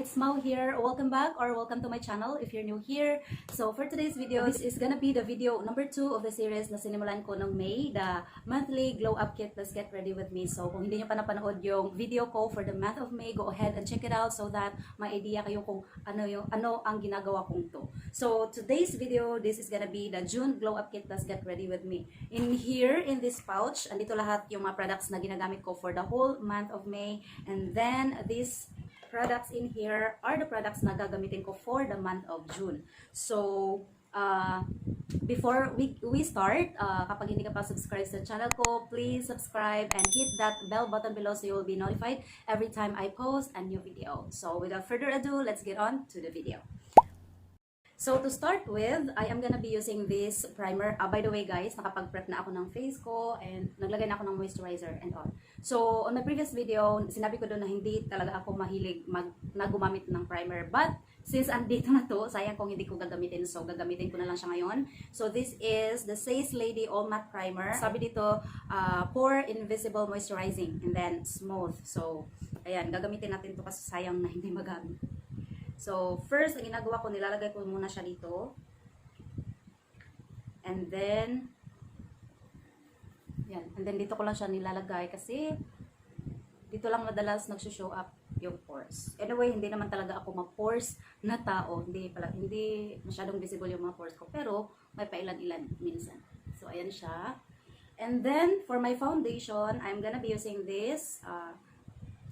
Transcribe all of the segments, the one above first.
it's Mau here. Welcome back or welcome to my channel if you're new here. So for today's video, this is gonna be the video number 2 of the series na sinimulan ko ng May, the monthly glow up kit. Let's get ready with me. So kung hindi nyo pa napanood yung video ko for the month of May, go ahead and check it out so that may idea kayo kung ano ang ginagawa kong to. So today's video, this is gonna be the June glow up kit. Let's get ready with me. In here, in this pouch, andito lahat yung mga products na ginagamit ko for the whole month of May. And then these products in here are the products na gagamitin ko for the month of June. So, before we start, kapag hindi ka pa subscribe sa channel ko, please subscribe and hit that bell button below so you will be notified every time I post a new video. So, without further ado, let's get on to the video. So, to start with, I am gonna be using this primer. By the way, guys, nakapag-prep na ako ng face ko and naglagay na ako ng moisturizer and all. So, on my previous video, sinabi ko doon na hindi talaga ako mahilig na gumamit ng primer. But, since andito na to, sayang kung hindi ko gagamitin. So, gagamitin ko na lang siya ngayon. So, this is the Says Lady All Matte Primer. Sabi dito, Pore Invisible Moisturizing and then Smooth. So, ayan, gagamitin natin to kasi sayang na hindi magamit. So, first, ang ginagawa ko, nilalagay ko muna siya dito. And then, yan. And then, dito ko lang siya nilalagay kasi dito lang madalas nagsushow up yung pores. Anyway, hindi naman talaga ako ma-pores na tao. Hindi masyadong visible yung mga pores ko. Pero, may pailan-ilan minsan. So, ayan siya. And then, for my foundation, I'm gonna be using this.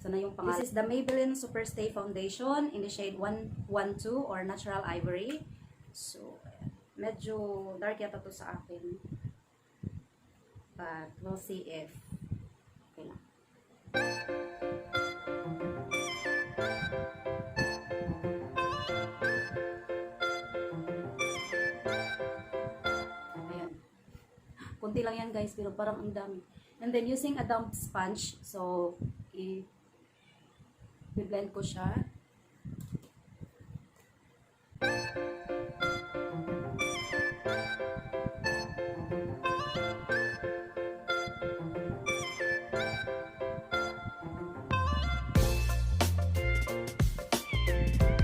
Na yung pangalan. This is the Maybelline Superstay Foundation in the shade 112 or Natural Ivory. So, medyo dark yata to sa akin. But, we'll see if okay lang. Ayan. Kunti lang yan, guys, pero parang ang dami. And then, using a damp sponge. So, i-blend ko siya.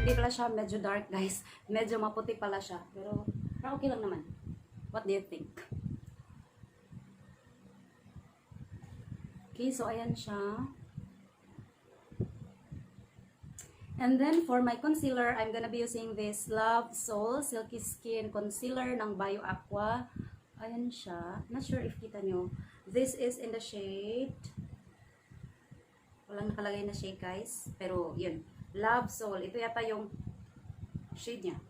Hindi pala siya medyo dark, guys. Medyo maputi pala siya. Pero okay lang naman. What do you think? Okay, so ayan siya. And then, for my concealer, I'm gonna be using this Love Soul Silky Skin Concealer ng Bio Aqua. Ayan siya. Not sure if kita nyo. This is in the shade. Walang nakalagay na shade, guys. Pero, yun. Love Soul. Ito yata yung shade niya.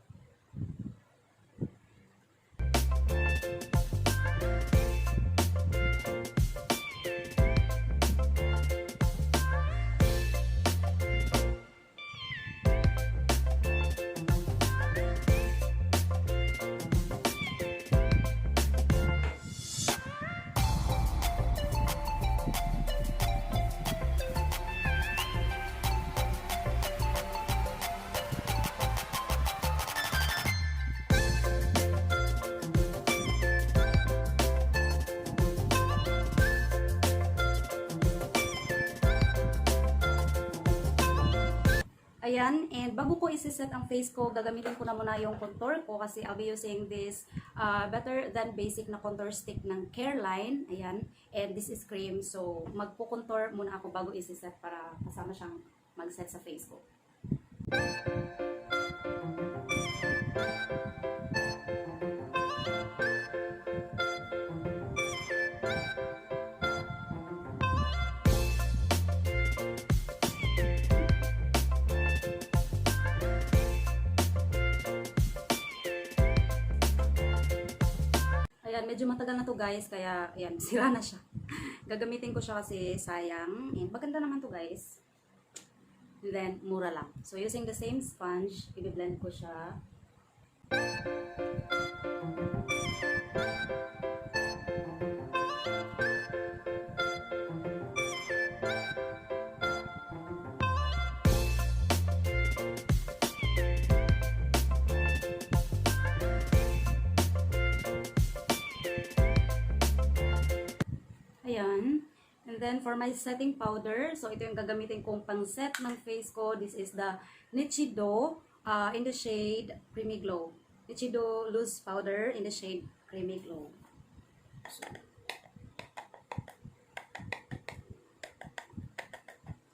Ayan, and bago ko isi-set ang face ko, gagamitin ko na muna yung contour ko kasi I'll be using this Better Than Basic na contour stick ng Careline. Ayan, and this is cream. So, magpo-contour muna ako bago isi-set para kasama siyang mag-set sa face ko. Ayan, medyo matagal na to, guys, kaya ayan, sira na siya. Gagamitin ko siya kasi sayang. And maganda naman to, guys. And then, mura lang. So, using the same sponge, i-blend ko siya. Ayan. And then for my setting powder, so ito yung gagamitin kong pang set ng face ko. This is the Nichido in the shade Creamy Glow. Nichido loose powder in the shade Creamy Glow. So,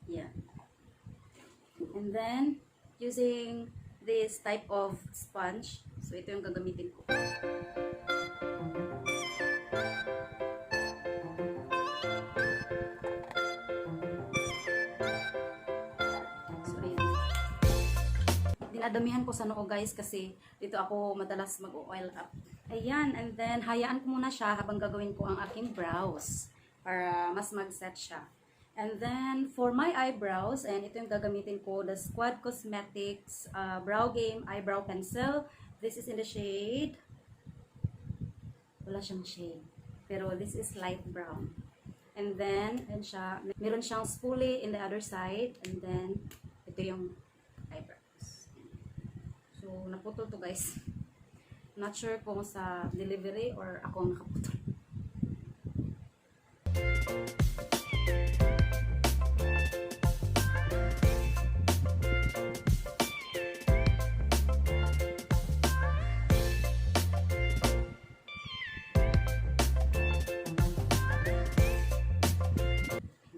yeah. And then using this type of sponge, so ito yung gagamitin ko. Dinadamihan ko sa noo guys kasi dito ako madalas mag-oil up. Ayan, and then hayaan ko muna siya habang gagawin ko ang aking brows para mas mag-set siya. And then for my eyebrows, and ito yung gagamitin ko, the Squad Cosmetics Brow Game Eyebrow Pencil. This is in the shade, wala siyang shade, pero this is light brown. And then, and siya, meron siyang spoolie in the other side, and then ito yung eyebrow. So, naputol to guys. Not sure kung sa delivery or ako nakaputol.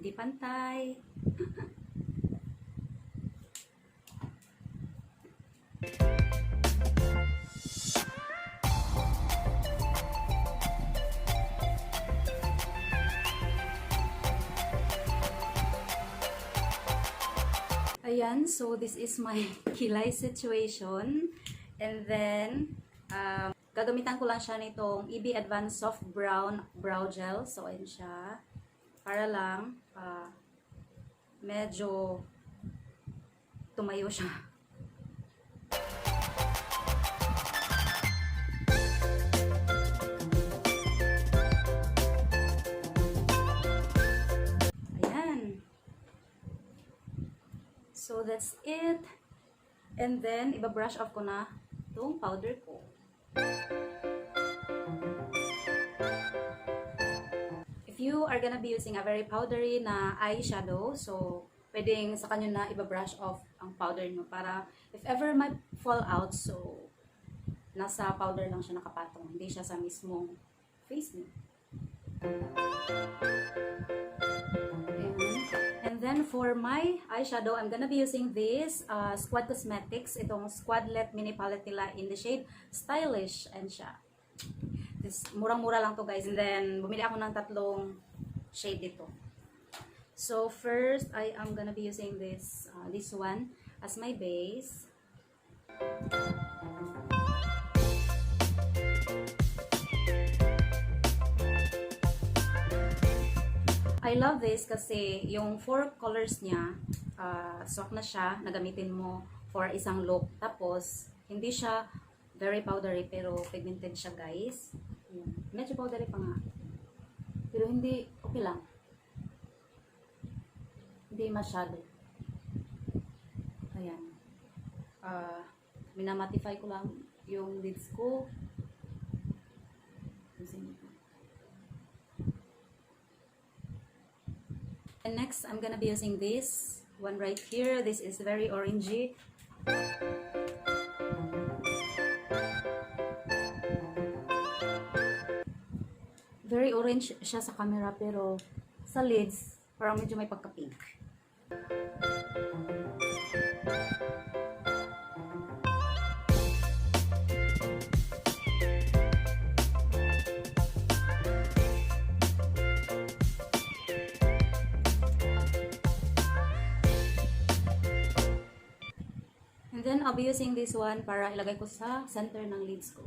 Hindi pantay. Ayan, so this is my kilay situation. And then, gagamitan ko lang siya nitong EB Advanced Soft Brown Brow Gel. So, ayan siya. Para lang, medyo tumayo siya. So, that's it. And then, iba-brush off ko na itong powder ko. If you are gonna be using a very powdery na eyeshadow, so, pwedeng sa kanyo na iba-brush off ang powder nyo para if ever may fall out, so, nasa powder lang siya nakapatong. Hindi siya sa mismong face nyo. Then, for my eyeshadow, I'm gonna be using this Squad Cosmetics. Itong Squadlet Mini Palette nila in the shade Stylish. And siya. This, murang-mura lang to guys. And then, bumili ako ng tatlong shade dito. So, first, I am gonna be using this one as my base. I love this kasi yung 4 colors niya, swak na siya, nagamitin mo for isang look. Tapos, hindi siya very powdery pero pigmented siya guys. Medyo powdery pa nga. Pero hindi, okay lang. Hindi masyado. Ayan. Minamatify ko lang yung lids ko. And next, I'm gonna be using this one right here. This is very orangey. Very orange siya sa camera, pero sa lids, parang medyo may pagka-pink. And then, I'll be using this one para ilagay ko sa center ng lids ko.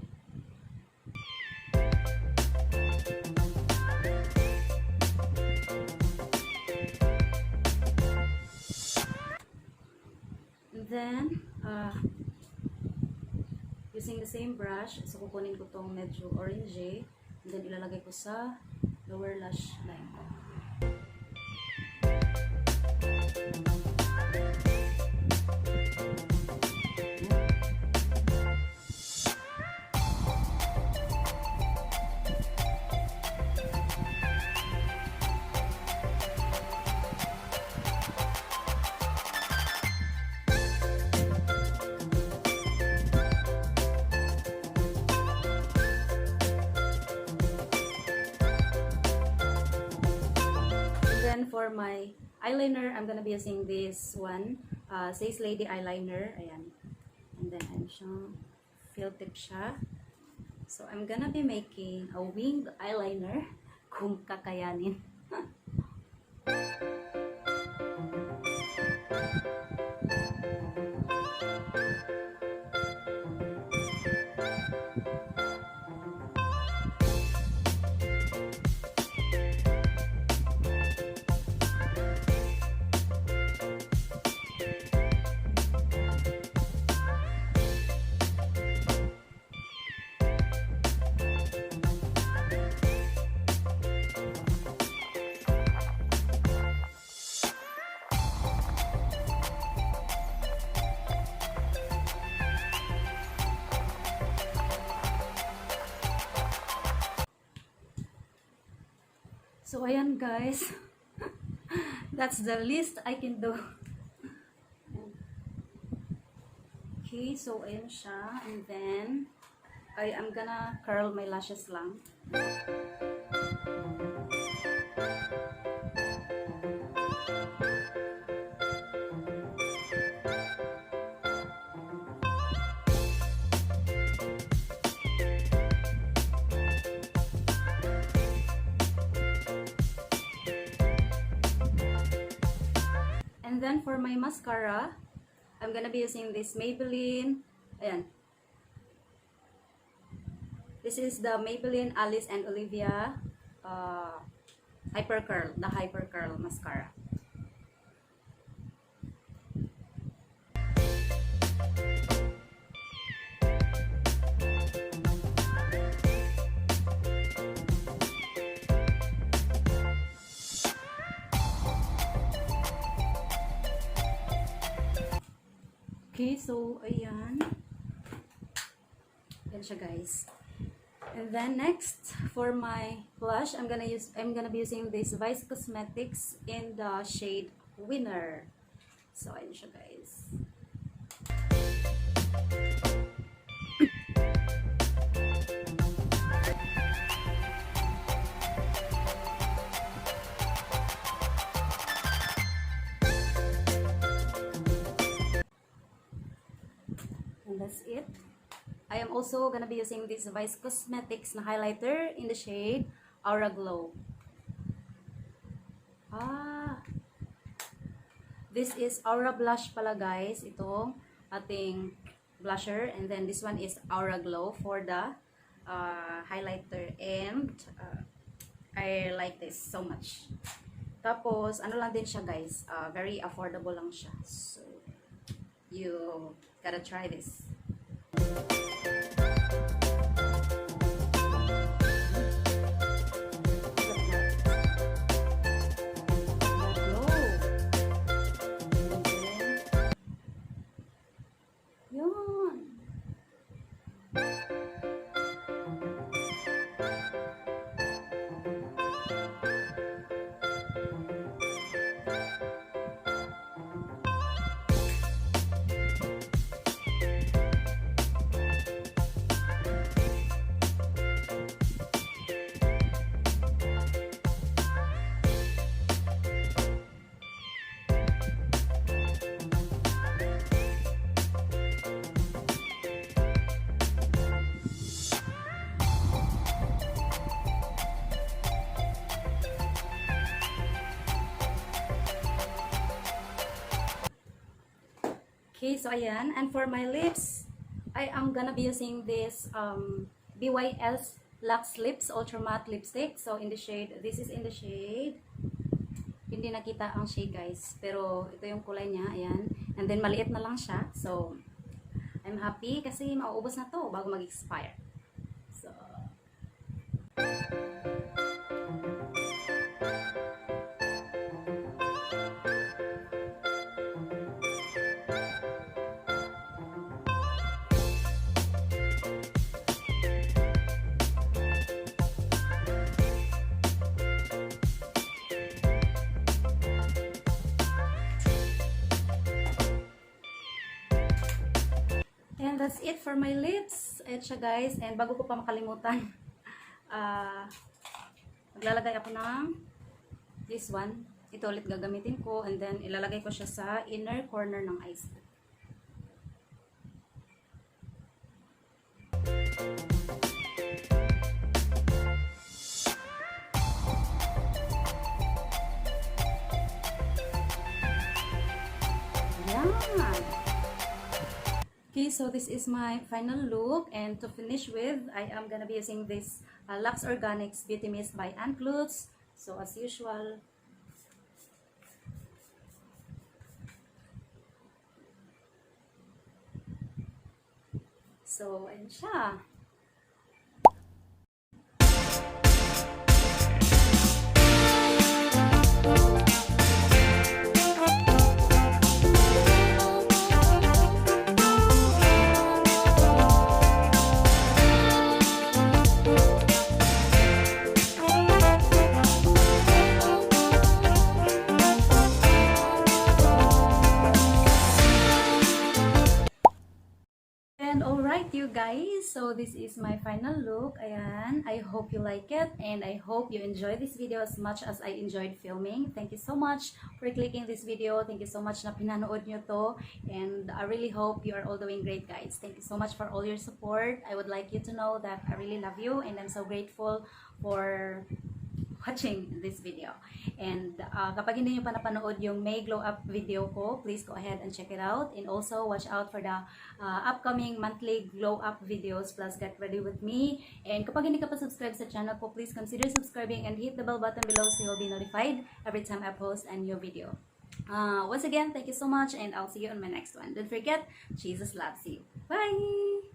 And then, using the same brush, so kukunin ko tong medyo orangey. And then, ilalagay ko sa lower lash line ko. for my eyeliner, I'm gonna be using this one, Says Lady eyeliner. Ayan. And then, ano siya, fill tip siya. So, I'm gonna be making a winged eyeliner kung kakayanin. So, ayan guys. That's the least I can do. Okay, so ayan siya. And then, I'm gonna curl my lashes lang. And then for my mascara, I'm gonna be using this Maybelline. Ayan. This is the Maybelline Alice and Olivia Hyper Curl, the Hyper Curl mascara. Okay, so ayan. Yan siya guys. And then next for my blush, I'm gonna be using this Vice Cosmetics in the shade Winner. So ayan siya guys. And that's it. I am also gonna be using this Vice Cosmetics na highlighter in the shade Aura Glow. This is Aura Blush pala guys. Itong ating blusher. And then this one is Aura Glow for the highlighter. And I like this so much. Tapos, ano lang din siya guys. Very affordable lang siya. So, you gotta try this. Okay, so ayan. And for my lips, I am gonna be using this BYS Luxe Lips Ultra Matte Lipstick. So in the shade, this is in the shade. Hindi nakita ang shade guys. Pero ito yung kulay niya, ayan. And then maliit na lang siya. So, I'm happy kasi mauubos na to bago mag-expire. So, and that's it for my lips. Ayan siya guys. And bago ko pa makalimutan, maglalagay ako ng this one. ito ulit gagamitin ko, and then ilalagay ko siya sa inner corner ng eyes. Okay, so this is my final look, and to finish with, I am gonna be using this Lux Organics Beauty Mist by Untitled. So as usual, so ayun siya. And alright you guys, so this is my final look. Ayan, I hope you like it, and I hope you enjoy this video as much as I enjoyed filming. Thank you so much for clicking this video. Thank you so much na pinanood nyo to, and I really hope you are all doing great, guys. Thank you so much for all your support. I would like you to know that I really love you, and I'm so grateful for watching this video. And kapag hindi nyo pa napanood yung May Glow Up video ko, please go ahead and check it out. And also, watch out for the upcoming monthly Glow Up videos, plus get ready with me. And kapag hindi ka pa subscribe sa channel ko, please consider subscribing and hit the bell button below so you'll be notified every time I post a new video. Once again, thank you so much, and I'll see you on my next one. Don't forget, Jesus loves you. Bye!